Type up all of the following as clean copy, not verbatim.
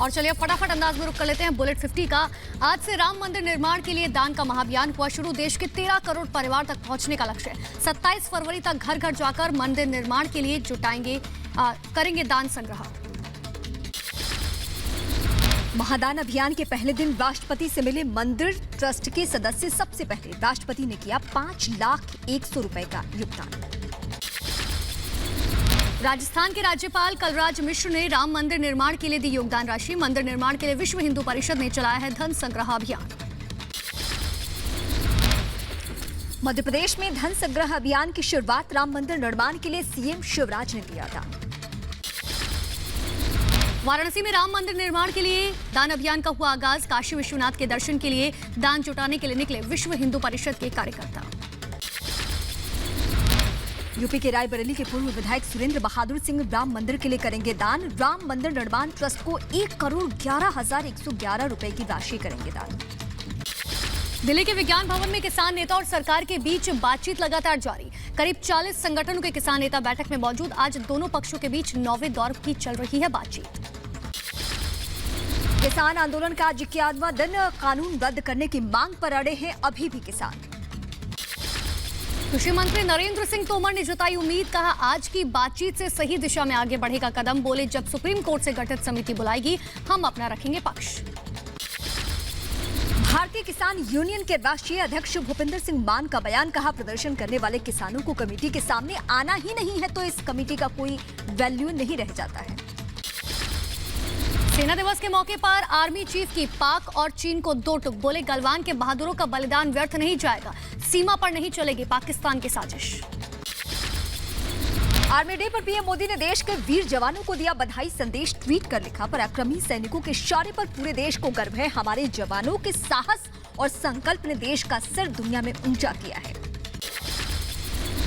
और चलिए फटाफट अंदाज में रुख कर लेते हैं बुलेट 50 का। आज से राम मंदिर निर्माण के लिए दान का महाअभियान हुआ शुरू। देश के 13 करोड़ परिवार तक पहुंचने का लक्ष्य है। 27 फरवरी तक घर घर जाकर मंदिर निर्माण के लिए करेंगे दान संग्रह। महादान अभियान के पहले दिन राष्ट्रपति से मिले मंदिर ट्रस्ट के सदस्य। सबसे पहले राष्ट्रपति ने किया 5,01,000 रुपए का योगदान। राजस्थान के राज्यपाल कलराज मिश्र ने राम मंदिर निर्माण के लिए दी योगदान राशि। मंदिर निर्माण के लिए विश्व हिंदू परिषद ने चलाया है धन संग्रह अभियान। मध्य प्रदेश में धन संग्रह अभियान की शुरुआत राम मंदिर निर्माण के लिए सीएम शिवराज ने किया था। वाराणसी में राम मंदिर निर्माण के लिए दान अभियान का हुआ आगाज। काशी विश्वनाथ के दर्शन के लिए दान जुटाने के लिए निकले विश्व हिंदू परिषद के कार्यकर्ता। यूपी के रायबरेली के पूर्व विधायक सुरेंद्र बहादुर सिंह राम मंदिर के लिए करेंगे दान। राम मंदिर निर्माण ट्रस्ट को 1,11,111 रुपए की राशि करेंगे दान। दिल्ली के विज्ञान भवन में किसान नेता और सरकार के बीच बातचीत लगातार जारी। करीब 40 संगठनों के किसान नेता बैठक में मौजूद। आज दोनों पक्षों के बीच 9वें दौर की चल रही है बातचीत। किसान आंदोलन का आज 11वां दिन। कानून रद्द करने की मांग पर अड़े हैं अभी भी किसान। कृषि मंत्री नरेंद्र सिंह तोमर ने जताई उम्मीद। कहा आज की बातचीत से सही दिशा में आगे बढ़ेगा कदम। बोले जब सुप्रीम कोर्ट से गठित समिति बुलाएगी हम अपना रखेंगे पक्ष। भारतीय किसान यूनियन के राष्ट्रीय अध्यक्ष भूपिंदर सिंह मान का बयान। कहा प्रदर्शन करने वाले किसानों को कमेटी के सामने आना ही नहीं है तो इस कमेटी का कोई वैल्यू नहीं रह जाता है। सेना दिवस के मौके पर आर्मी चीफ की पाक और चीन को दो टुक। बोले गलवान के बहादुरों का बलिदान व्यर्थ नहीं जाएगा। सीमा पर नहीं चलेगी पाकिस्तान की साजिश। आर्मी डे पर पीएम मोदी ने देश के वीर जवानों को दिया बधाई संदेश। ट्वीट कर लिखा पराक्रमी सैनिकों के शौर्य पर पूरे देश को गर्व है। हमारे जवानों के साहस और संकल्प ने देश का सिर दुनिया में ऊंचा किया है।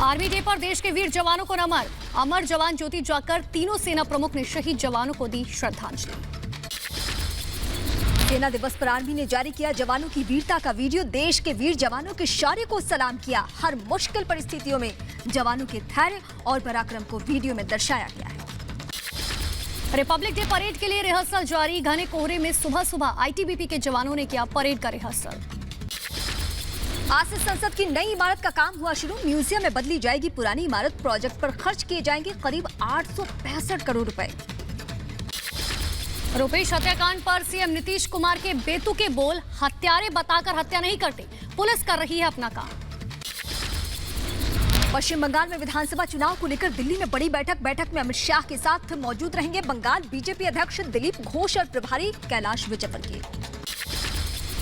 आर्मी डे पर देश के वीर जवानों को नमन। अमर जवान ज्योति जाकर तीनों सेना प्रमुख ने शहीद जवानों को दी श्रद्धांजलि। सेना दिवस पर आर्मी ने जारी किया जवानों की वीरता का वीडियो। देश के वीर जवानों के शौर्य को सलाम किया। हर मुश्किल परिस्थितियों में जवानों के धैर्य और पराक्रम को वीडियो में दर्शाया गया है। रिपब्लिक डे परेड के लिए रिहर्सल जारी। घने कोहरे में सुबह सुबह आईटीबीपी के जवानों ने किया परेड का रिहर्सल। आज से संसद की नई इमारत का काम हुआ शुरू। म्यूजियम में बदली जाएगी पुरानी इमारत। प्रोजेक्ट पर खर्च किए जाएंगे करीब 865 करोड़ रुपए। रुपेश हत्याकांड पर सीएम नीतीश कुमार के बेतुके बोल। हत्यारे बताकर हत्या नहीं करते, पुलिस कर रही है अपना काम। पश्चिम बंगाल में विधानसभा चुनाव को लेकर दिल्ली में बड़ी बैठक में अमित शाह के साथ मौजूद रहेंगे बंगाल बीजेपी अध्यक्ष दिलीप घोष और प्रभारी कैलाश विजयवर्गीय।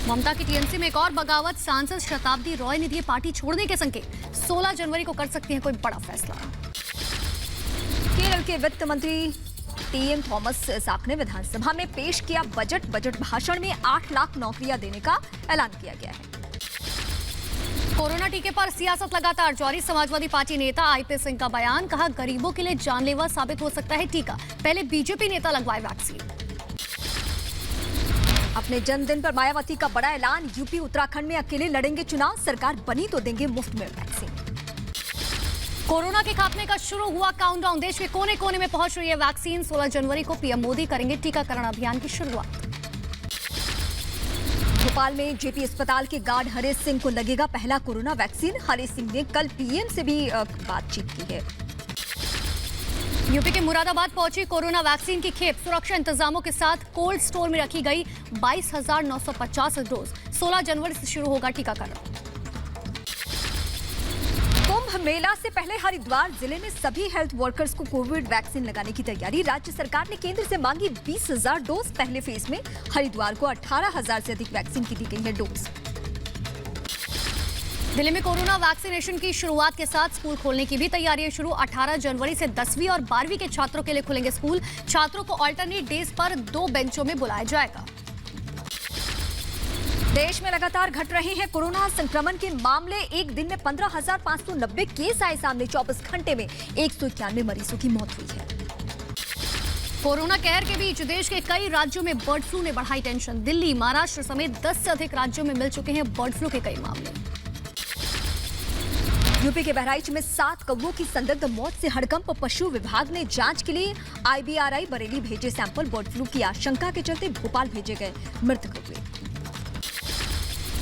ममता की टीएमसी में एक और बगावत। सांसद शताब्दी रॉय ने दिए पार्टी छोड़ने के संकेत। 16 जनवरी को कर सकती है कोई बड़ा फैसला। केरल के वित्त मंत्री टीएम थॉमस साक ने विधानसभा में पेश किया बजट भाषण में 8 लाख नौकरियां देने का ऐलान किया गया है। कोरोना टीके पर सियासत लगातार जारी। समाजवादी पार्टी नेता आईपी सिंह का बयान। कहा गरीबों के लिए जानलेवा साबित हो सकता है टीका। पहले बीजेपी नेता लगवाए वैक्सीन। अपने जन्मदिन पर मायावती का बड़ा ऐलान। यूपी उत्तराखंड में अकेले लड़ेंगे चुनाव। सरकार बनी तो देंगे मुफ्त में वैक्सीन। कोरोना के खात्मे का शुरू हुआ काउंटडाउन। देश के कोने कोने में पहुंच रही है वैक्सीन। 16 जनवरी को पीएम मोदी करेंगे टीकाकरण अभियान की शुरुआत। भोपाल में जेपी अस्पताल के गार्ड हरीश सिंह को लगेगा पहला कोरोना वैक्सीन। हरीश सिंह ने कल पीएम से भी बातचीत की है। यूपी के मुरादाबाद पहुंची कोरोना वैक्सीन की खेप। सुरक्षा इंतजामों के साथ कोल्ड स्टोर में रखी गई 22,950 डोज। 16 जनवरी से शुरू होगा टीकाकरण। कुंभ मेला से पहले हरिद्वार जिले में सभी हेल्थ वर्कर्स को कोविड वैक्सीन लगाने की तैयारी। राज्य सरकार ने केंद्र से मांगी 20,000 डोज। पहले फेज में हरिद्वार को 18,000 से अधिक वैक्सीन की दी गई है डोज। दिल्ली में कोरोना वैक्सीनेशन की शुरुआत के साथ स्कूल खोलने की भी तैयारी शुरू। 18 जनवरी से 10वीं और 12वीं के छात्रों के लिए खुलेंगे स्कूल। छात्रों को अल्टरनेट डेज पर 2 बेंचों में बुलाया जाएगा। देश में लगातार घट रहे हैं कोरोना संक्रमण के मामले। एक दिन में 15,590 केस आए सामने। 24 घंटे में 191 मरीजों की मौत हुई है। कोरोना कहर के बीच देश के कई राज्यों में बर्ड फ्लू ने बढ़ाई टेंशन। दिल्ली, महाराष्ट्र समेत 10 से अधिक राज्यों में मिल चुके हैं बर्ड फ्लू के कई मामले। यूपी के बहराइच में 7 कौवों की संदिग्ध मौत से हड़कंप। पशु विभाग ने जांच के लिए IBRI बरेली भेजे सैंपल। बर्ड फ्लू की आशंका के चलते भोपाल भेजे गए मृत कौवे।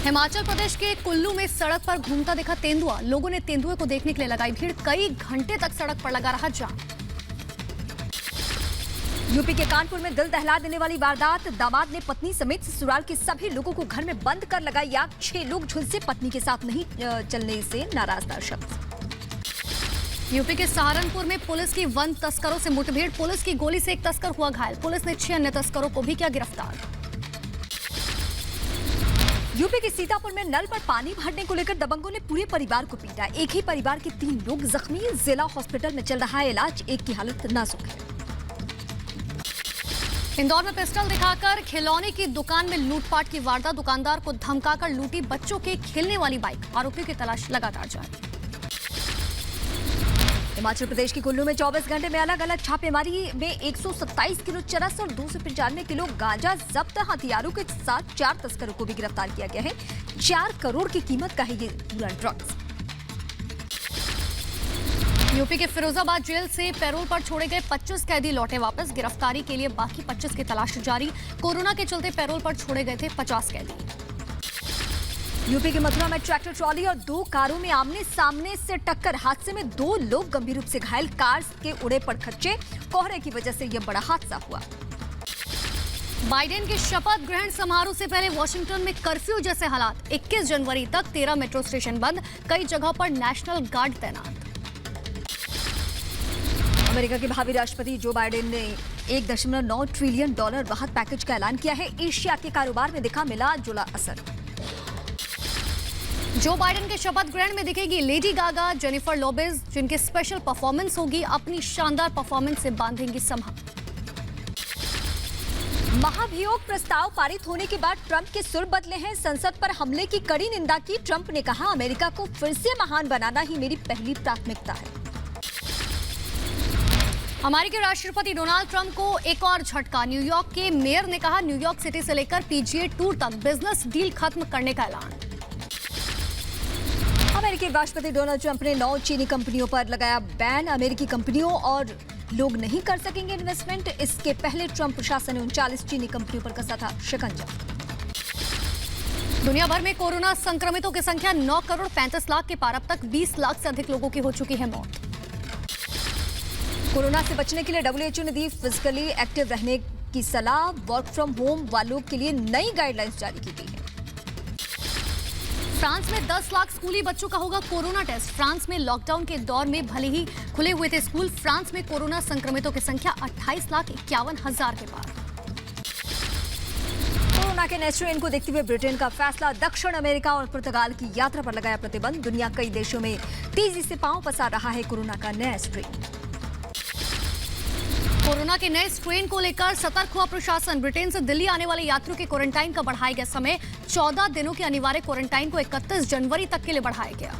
हिमाचल प्रदेश के कुल्लू में सड़क पर घूमता दिखा तेंदुआ। लोगों ने तेंदुए को देखने के लिए लगाई भीड़। कई घंटे तक सड़क पर लगा रहा जाम। यूपी के कानपुर में दिल दहला देने वाली वारदात। दामाद ने पत्नी समेत ससुराल के सभी लोगों को घर में बंद कर लगाई आग। 6 लोग झुलसे। पत्नी के साथ नहीं चलने से नाराज था शख्स। यूपी के सहारनपुर में पुलिस की वन तस्करों से मुठभेड़। पुलिस की गोली से एक तस्कर हुआ घायल। पुलिस ने 6 अन्य तस्करों को भी किया गिरफ्तार। यूपी के सीतापुर में नल पर पानी भरने को लेकर दबंगों ने पूरे परिवार को पीटा। एक ही परिवार के 3 लोग जख्मी। जिला हॉस्पिटल में चल रहा है इलाज। एक की हालत नाजुक है। इंदौर में पिस्टल दिखाकर खिलौने की दुकान में लूटपाट की वारदात। दुकानदार को धमकाकर लूटी बच्चों के खेलने वाली बाइक। आरोपियों की तलाश लगातार जारी। हिमाचल प्रदेश के कुल्लू में 24 घंटे में अलग अलग छापेमारी में 127 किलो चरस और 295 किलो गांजा जब्त। हथियारों के साथ 4 तस्करों को भी गिरफ्तार किया गया है। 4 करोड़ की कीमत का है ये पूरा ड्रग्स। यूपी के फिरोजाबाद जेल से पैरोल पर छोड़े गए 25 कैदी लौटे वापस। गिरफ्तारी के लिए बाकी 25 की तलाश जारी। कोरोना के चलते पैरोल पर छोड़े गए थे 50 कैदी। यूपी के मथुरा में ट्रैक्टर ट्रॉली और 2 कारों में आमने सामने से टक्कर। हादसे में 2 लोग गंभीर रूप से घायल। कार के उड़े पड़खच्चे। कोहरे की वजह से यह बड़ा हादसा हुआ। बाइडेन के शपथ ग्रहण समारोह से पहले वॉशिंगटन में कर्फ्यू जैसे हालात। 21 जनवरी तक 13 मेट्रो स्टेशन बंद। कई जगहों पर नेशनल गार्ड तैनात। अमेरिका के भावी राष्ट्रपति जो बाइडेन ने $1.9 ट्रिलियन राहत पैकेज का ऐलान किया है। एशिया के कारोबार में दिखा मिला जुला असर। जो बाइडेन के शपथ ग्रहण में दिखेगी लेडी गागा, जेनिफर लोपेज, जिनकी स्पेशल परफॉर्मेंस होगी। अपनी शानदार परफॉर्मेंस से बांधेंगी समा। महाभियोग प्रस्ताव पारित होने के बाद ट्रंप के सुर बदले हैं। संसद पर हमले की कड़ी निंदा की। ट्रंप ने कहा, अमेरिका को फिर से महान बनाना ही मेरी पहली प्राथमिकता है। अमेरिकी राष्ट्रपति डोनाल्ड ट्रंप को एक और झटका। न्यूयॉर्क के मेयर ने कहा, न्यूयॉर्क सिटी से लेकर PGA टूर तक बिजनेस डील खत्म करने का ऐलान। अमेरिकी राष्ट्रपति डोनाल्ड ट्रंप ने 9 चीनी कंपनियों पर लगाया बैन। अमेरिकी कंपनियों और लोग नहीं कर सकेंगे इन्वेस्टमेंट। इसके पहले ट्रंप प्रशासन ने 39 चीनी कंपनियों पर कसा था शिकंजा। दुनिया भर में कोरोना संक्रमितों की संख्या 9 करोड़ 35 लाख के पार। अब तक 20 लाख से अधिक लोगों की हो चुकी है मौत। कोरोना से बचने के लिए WHO ने दी फिजिकली एक्टिव रहने की सलाह। वर्क फ्रॉम होम वालों के लिए नई गाइडलाइंस जारी की गई है। फ्रांस में 10 लाख स्कूली बच्चों का होगा कोरोना टेस्ट। फ्रांस में लॉकडाउन के दौर में भले ही खुले हुए थे स्कूल, फ्रांस में कोरोना संक्रमितों की संख्या 28,51,000 के पार। कोरोना के नए स्ट्रेन को देखते हुए ब्रिटेन का फैसला। दक्षिण अमेरिका और पुर्तगाल की यात्रा पर लगाया प्रतिबंध। दुनिया कई देशों में तेजी से पांव पसार रहा है कोरोना का नया स्ट्रेन। कोरोना के नए स्ट्रेन को लेकर सतर्क हुआ प्रशासन। ब्रिटेन से दिल्ली आने वाले यात्रियों के क्वारंटाइन का बढ़ाया गया समय। 14 दिनों के अनिवार्य क्वारंटाइन को 31 जनवरी तक के लिए बढ़ाया गया।